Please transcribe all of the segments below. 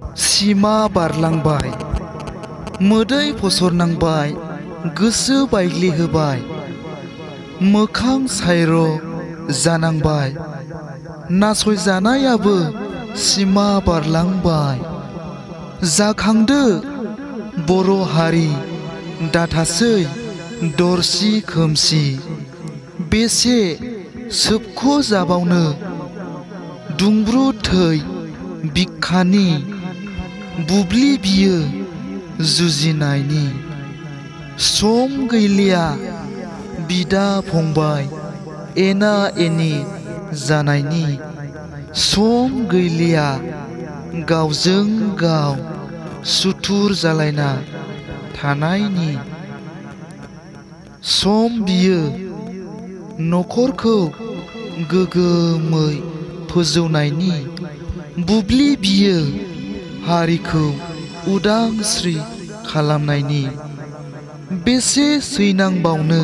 सिमा बारलांबाय मोदै फसरनांबाय गोसो बायग्लिहोबाय मोखां सायर' जानांबाय नासयजानायाबो सिमा बारलांबाय जाखांदो बर' हारि दाथासै दरसि खोमसि बेसे सोबख' जाबावनो दुंब्रु थै बिखानि बुब्लि बियो जुजिनायनि सम गैलिया बिदा फंबाय एना एनि जानायनि सम गैलिया गावजों गाव सुथुर जालायना थानायनि सम बियो नखरखौ गोगोमै फोजौनायनि बुब्लि बियो हारिखौ उदांस्रि खालामनायनि बेसे सैनांबावनो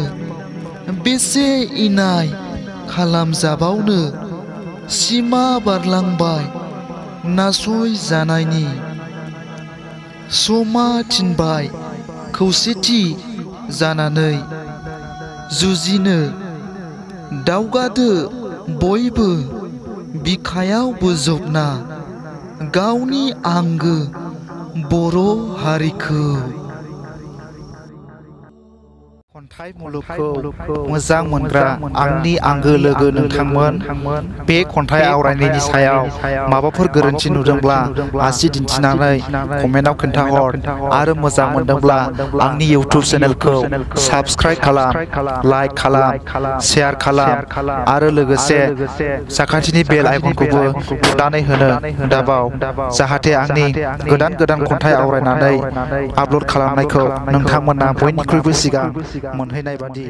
बेसे इनाय खालामजाबावनो सिमा बारलांबाय नासय जानायनि समा थिनबाय खौसेथि जानानै जुजिनो दावगादो बयबो बिखायाव बोजबना गावनि आंगो बर' हारिखौ। खन्थाइ मुलुगखौ मोजां मोनग्रा आंनि आंगो लोगो नोंथांमोन, बे खन्थाइ आवरायनायनि सायाव माबाफोर गोरोन्थि नुदोंब्ला आसि दिन्थिनानै कमेन्टआव खोन्थाहर आरो मोजां मोनदोंब्ला आंनि इउटिउब चेनेलखौ साबस्क्राइब खालाम, लाइक खालाम, शेयार खालाम आरो लोगोसे साखाथिनि बेल आइकनखौबो थुनानै होनो दाबाव, जाहाथे आंनि गोदान गोदान खन्थाइ आवरायनानै आपल'ड खालामनायखौ नोंथांमोना बयनिख्रुइबो सिगां मोनहैनाय बादि।